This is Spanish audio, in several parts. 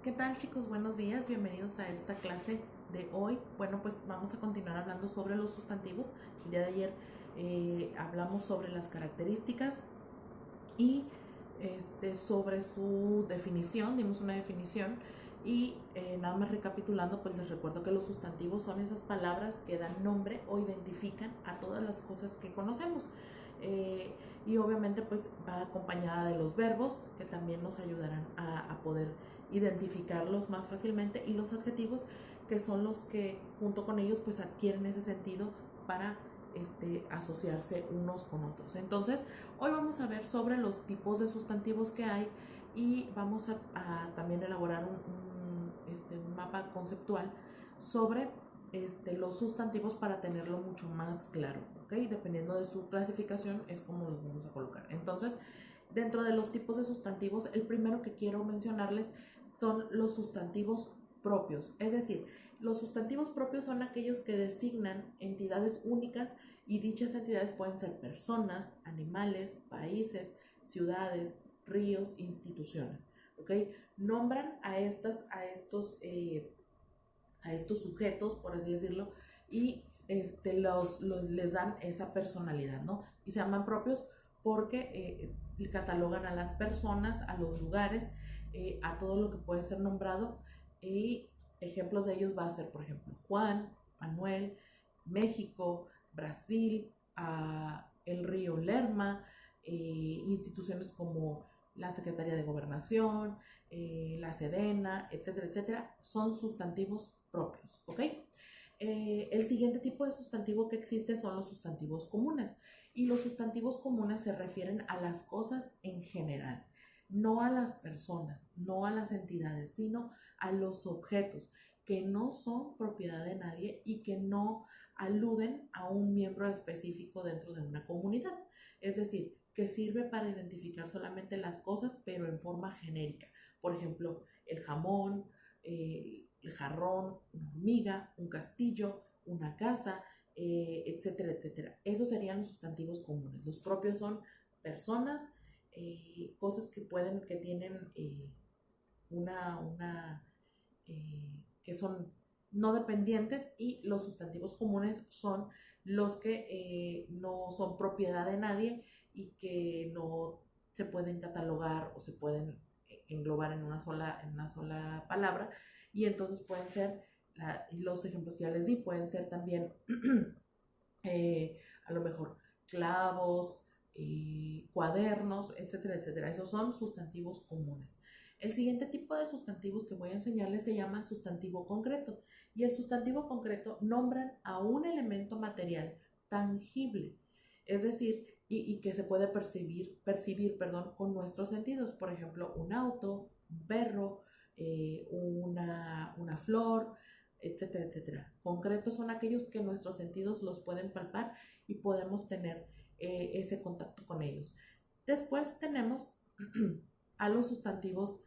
¿Qué tal, chicos? Buenos días, bienvenidos a esta clase de hoy. Bueno, pues vamos a continuar hablando sobre los sustantivos. El día de ayer hablamos sobre las características y sobre su definición, dimos una definición y nada más recapitulando, pues les recuerdo que los sustantivos son esas palabras que dan nombre o identifican a todas las cosas que conocemos. Y obviamente pues va acompañada de los verbos que también nos ayudarán a poder identificarlos más fácilmente, y los adjetivos, que son los que junto con ellos pues adquieren ese sentido para asociarse unos con otros. Entonces hoy vamos a ver sobre los tipos de sustantivos que hay y vamos a también elaborar un mapa conceptual sobre los sustantivos para tenerlo mucho más claro, ¿ok? Dependiendo de su clasificación es como los vamos a colocar. Entonces, dentro de los tipos de sustantivos, el primero que quiero mencionarles son los sustantivos propios. Es decir, los sustantivos propios son aquellos que designan entidades únicas, y dichas entidades pueden ser personas, animales, países, ciudades, ríos, instituciones. ¿Ok? Nombran a estos sujetos, por así decirlo, y les dan esa personalidad, ¿no? Y se llaman propios porque catalogan a las personas, a los lugares, a todo lo que puede ser nombrado. Y ejemplos de ellos va a ser, por ejemplo, Juan, Manuel, México, Brasil, el río Lerma, instituciones como la Secretaría de Gobernación, la Sedena, etcétera, etcétera, son sustantivos propios, ¿ok? El siguiente tipo de sustantivo que existe son los sustantivos comunes, y los sustantivos comunes se refieren a las cosas en general, no a las personas, no a las entidades, sino a los objetos que no son propiedad de nadie y que no aluden a un miembro específico dentro de una comunidad. Es decir, que sirve para identificar solamente las cosas, pero en forma genérica. Por ejemplo, el jamón, el jarrón, una hormiga, un castillo, una casa, etcétera, etcétera. Esos serían los sustantivos comunes. Los propios son personas, cosas que tienen que son no dependientes, y los sustantivos comunes son los que no son propiedad de nadie y que no se pueden catalogar o se pueden englobar en una sola palabra, y entonces pueden ser, los ejemplos que ya les di, pueden ser también a lo mejor clavos, cuadernos, etcétera, etcétera. Esos son sustantivos comunes. El siguiente tipo de sustantivos que voy a enseñarles se llama sustantivo concreto, y el sustantivo concreto nombran a un elemento material tangible, es decir, y que se puede percibir, con nuestros sentidos. Por ejemplo, un auto, un perro, una flor, etcétera, etcétera. Concretos son aquellos que nuestros sentidos los pueden palpar y podemos tener ese contacto con ellos. Después tenemos a los sustantivos,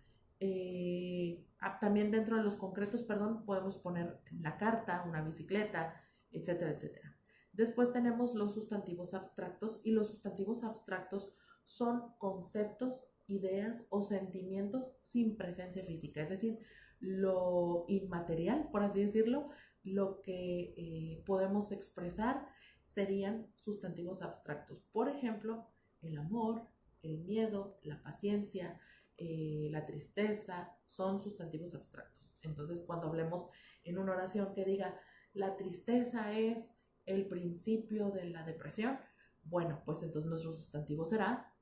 también dentro de los concretos, podemos poner la carta, una bicicleta, etcétera, etcétera. Después tenemos los sustantivos abstractos, y los sustantivos abstractos son conceptos, ideas o sentimientos sin presencia física, es decir, lo inmaterial, por así decirlo, lo que podemos expresar serían sustantivos abstractos. Por ejemplo, el amor, el miedo, la paciencia, la tristeza, son sustantivos abstractos. Entonces, cuando hablemos en una oración que diga la tristeza es el principio de la depresión, bueno, pues entonces nuestro sustantivo será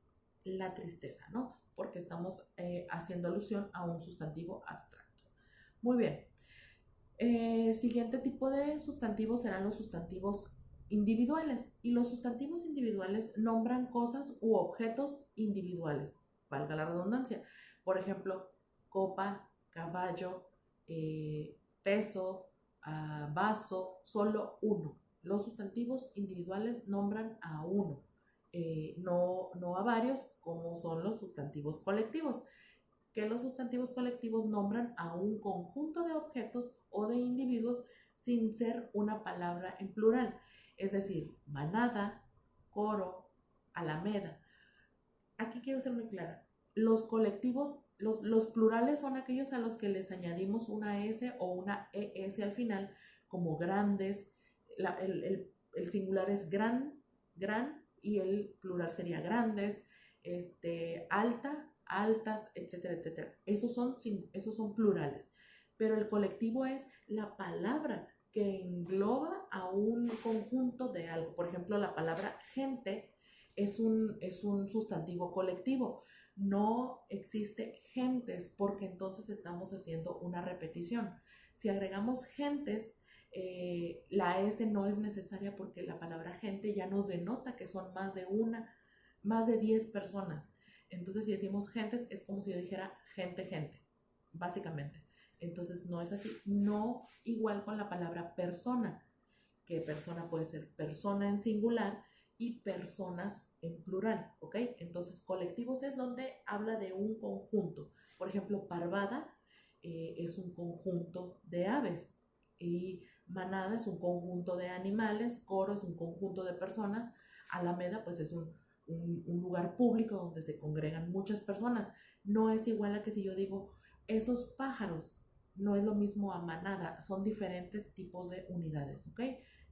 la tristeza, ¿no? Porque estamos haciendo alusión a un sustantivo abstracto. Muy bien. Siguiente tipo de sustantivos serán los sustantivos individuales, y los sustantivos individuales nombran cosas u objetos individuales, valga la redundancia. Por ejemplo, copa, caballo, peso, vaso, solo uno. Los sustantivos individuales nombran a uno, no a varios, como son los sustantivos colectivos, que los sustantivos colectivos nombran a un conjunto de objetos o de individuos sin ser una palabra en plural, es decir, manada, coro, alameda. Aquí quiero ser muy clara. Los colectivos Los plurales son aquellos a los que les añadimos una S o una ES al final, como grandes. El singular es gran, y el plural sería grandes, alta, altas, etcétera, etcétera. Esos son plurales. Pero el colectivo es la palabra que engloba a un conjunto de algo. Por ejemplo, la palabra gente es un sustantivo colectivo. No existe gentes porque entonces estamos haciendo una repetición. Si agregamos gentes, la S no es necesaria porque la palabra gente ya nos denota que son más de 10 personas. Entonces, si decimos gentes, es como si yo dijera gente, básicamente. Entonces, no es así. No igual con la palabra persona, que persona puede ser persona en singular y personas en plural, ¿ok? Entonces, colectivos es donde habla de un conjunto. Por ejemplo, parvada es un conjunto de aves y manada es un conjunto de animales, coro es un conjunto de personas, alameda pues es un lugar público donde se congregan muchas personas. No es igual a que si yo digo esos pájaros, no es lo mismo a manada, son diferentes tipos de unidades, ¿ok?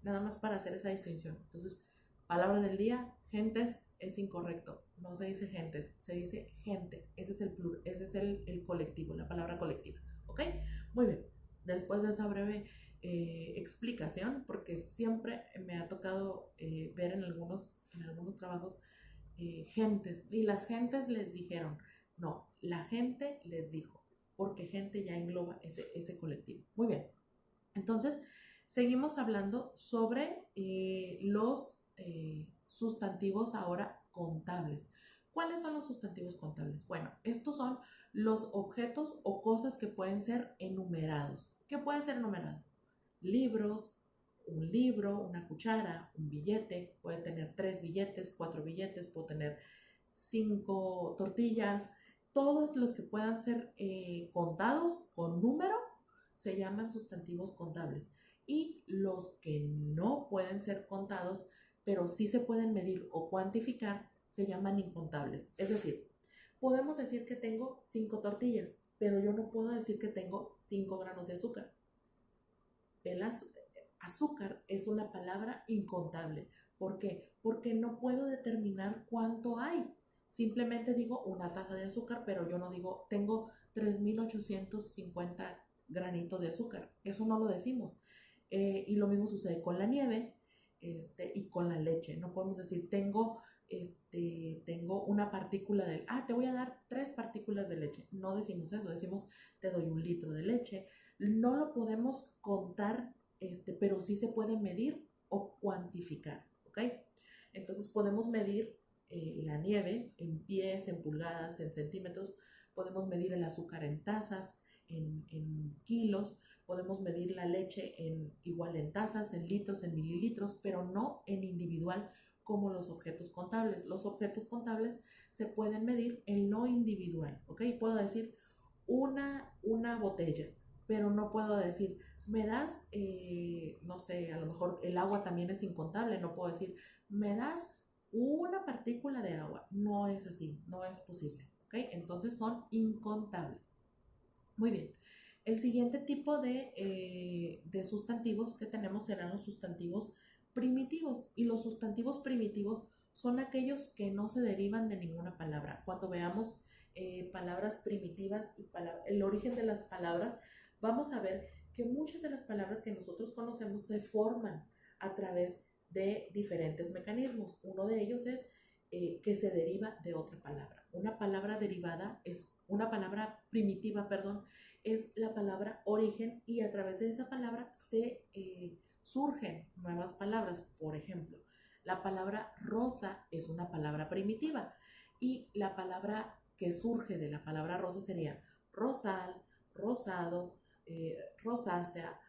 Nada más para hacer esa distinción. Entonces, palabra del día, gentes es incorrecto, no se dice gentes, se dice gente, ese es ese es el colectivo, la palabra colectiva, ¿ok? Muy bien, después de esa breve explicación, porque siempre me ha tocado ver en algunos trabajos gentes, y las gentes les dijeron, no, la gente les dijo, porque gente ya engloba ese colectivo. Muy bien, entonces seguimos hablando sobre los sustantivos ahora contables. ¿Cuáles son los sustantivos contables? Bueno, estos son los objetos o cosas que pueden ser enumerados. ¿Qué puede ser enumerado? Libros, un libro, una cuchara, un billete, puede tener 3 billetes, 4 billetes, puede tener 5 tortillas, todos los que puedan ser contados con número se llaman sustantivos contables, y los que no pueden ser contados pero sí se pueden medir o cuantificar se llaman incontables. Es decir, podemos decir que tengo 5 tortillas, pero yo no puedo decir que tengo 5 granos de azúcar. El azúcar es una palabra incontable. ¿Por qué? Porque no puedo determinar cuánto hay. Simplemente digo una taza de azúcar, pero yo no digo tengo 3.850 granitos de azúcar. Eso no lo decimos. Y lo mismo sucede con la nieve y con la leche. No podemos decir tengo una partícula te voy a dar 3 partículas de leche. No decimos eso, decimos te doy 1 litro de leche. No lo podemos contar, pero sí se puede medir o cuantificar, ¿ok? Entonces podemos medir la nieve en pies, en pulgadas, en centímetros, podemos medir el azúcar en tazas, en kilos, podemos medir la leche igual en tazas, en litros, en mililitros, pero no en individual como los objetos contables. Los objetos contables se pueden medir en lo individual, ¿ok? Puedo decir una botella, pero no puedo decir, me das, no sé, a lo mejor el agua también es incontable, no puedo decir, me das una partícula de agua. No es así, no es posible, ¿ok? Entonces son incontables. Muy bien. El siguiente tipo de sustantivos que tenemos serán los sustantivos primitivos. Y los sustantivos primitivos son aquellos que no se derivan de ninguna palabra. Cuando veamos palabras primitivas y el origen de las palabras, vamos a ver que muchas de las palabras que nosotros conocemos se forman a través de diferentes mecanismos. Uno de ellos es que se deriva de otra palabra. Una palabra derivada es una palabra primitiva, perdón, es la palabra origen, y a través de esa palabra se surgen nuevas palabras. Por ejemplo, la palabra rosa es una palabra primitiva y la palabra que surge de la palabra rosa sería rosal, rosado, rosácea,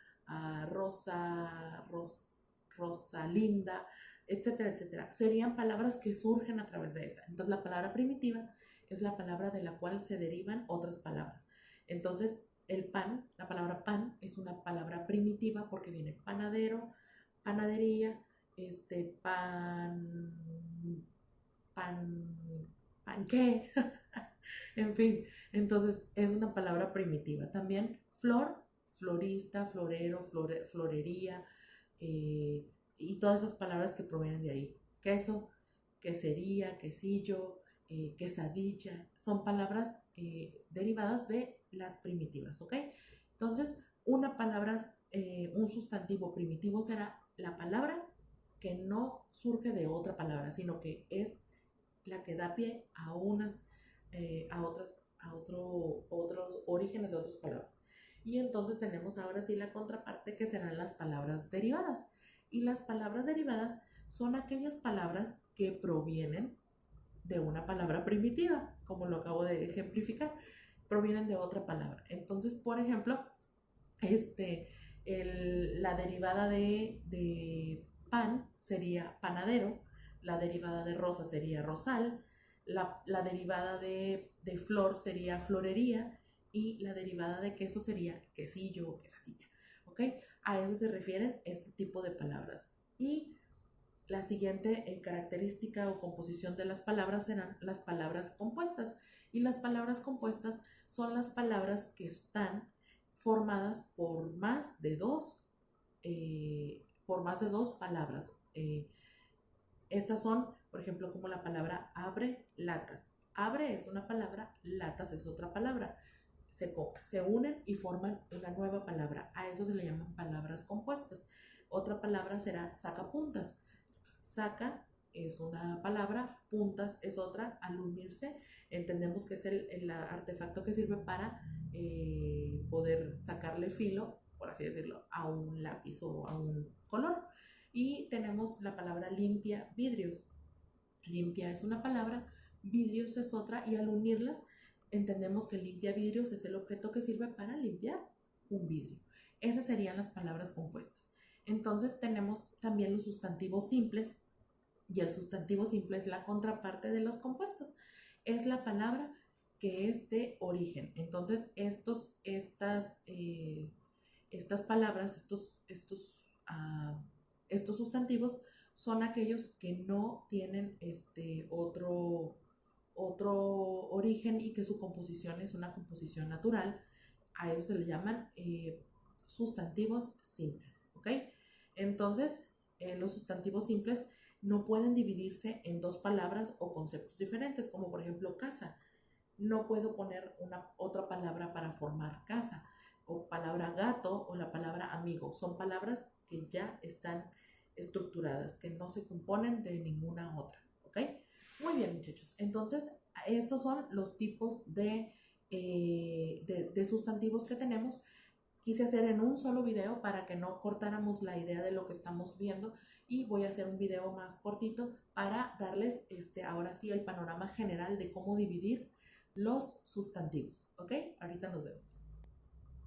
rosalinda, etcétera, etcétera. Serían palabras que surgen a través de esa. Entonces, la palabra primitiva es la palabra de la cual se derivan otras palabras. Entonces, el pan, la palabra pan, es una palabra primitiva porque viene panadero, panadería, pan, pan, pan qué. En fin, entonces es una palabra primitiva. También flor, florista, florero, florería, y todas esas palabras que provienen de ahí. Queso, quesería, quesillo, quesadilla, son palabras derivadas de las primitivas, ¿ok? Entonces, una palabra, un sustantivo primitivo será la palabra que no surge de otra palabra, sino que es la que da pie a unas, otros orígenes de otras palabras. Y entonces tenemos ahora sí la contraparte, que serán las palabras derivadas. Y las palabras derivadas son aquellas palabras que provienen de una palabra primitiva, como lo acabo de ejemplificar, provienen de otra palabra. Entonces, por ejemplo, la derivada de pan sería panadero, la derivada de rosa sería rosal, la derivada de flor sería florería y la derivada de queso sería quesillo o quesadilla. ¿Ok? A eso se refieren este tipo de palabras. Y la siguiente característica o composición de las palabras serán las palabras compuestas. Y las palabras compuestas son las palabras que están formadas por más de dos palabras. Estas son, por ejemplo, como la palabra abre, latas. Abre es una palabra, latas es otra palabra. Se unen y forman una nueva palabra. A eso se le llaman palabras compuestas. Otra palabra será sacapuntas. Saca es una palabra, puntas es otra. Al unirse, entendemos que es el artefacto que sirve para poder sacarle filo, por así decirlo, a un lápiz o a un color. Y tenemos la palabra limpia, vidrios. Limpia es una palabra, vidrios es otra, y al unirlas entendemos que limpia vidrios es el objeto que sirve para limpiar un vidrio. Esas serían las palabras compuestas. Entonces tenemos también los sustantivos simples, y el sustantivo simple es la contraparte de los compuestos. Es la palabra que es de origen. Entonces estas palabras, estos sustantivos son aquellos que no tienen otro origen y que su composición es una composición natural. A eso se le llaman sustantivos simples, ¿ok? Entonces, los sustantivos simples no pueden dividirse en dos palabras o conceptos diferentes, como por ejemplo casa. No puedo poner otra palabra para formar casa, o palabra gato o la palabra amigo. Son palabras que ya están estructuradas, que no se componen de ninguna otra, ¿ok? Muy bien, muchachos. Entonces, estos son los tipos de sustantivos que tenemos. Quise hacer en un solo video para que no cortáramos la idea de lo que estamos viendo, y voy a hacer un video más cortito para darles ahora sí el panorama general de cómo dividir los sustantivos, ¿ok? Ahorita nos vemos.